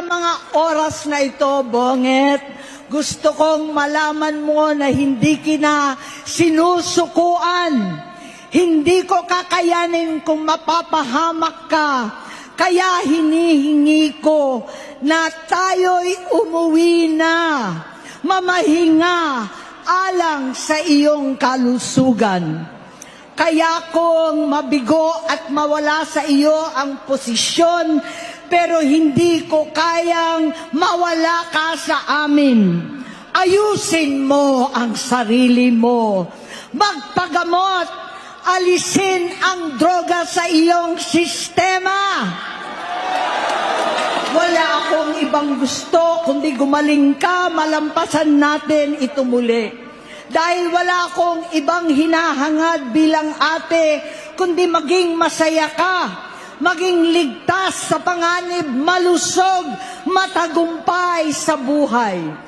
mga oras na ito, Bonget, gusto kong malaman mo na hindi kita sinusukuan. Hindi ko kakayanin kung mapapahamak ka. Kaya hinihingi ko na tayo'y umuwi na, mamahinga alang sa iyong kalusugan. Kaya kung mabigo at mawala sa iyo ang posisyon, pero hindi ko kayang mawala ka sa amin. Ayusin mo ang sarili mo. Magpagamot, alisin ang droga sa iyong sistema. Wala akong ibang gusto, kundi gumaling ka, malampasan natin ito muli. Dahil wala akong ibang hinahangad bilang ate, kundi maging masaya ka, maging ligtas sa panganib, malusog, matagumpay sa buhay.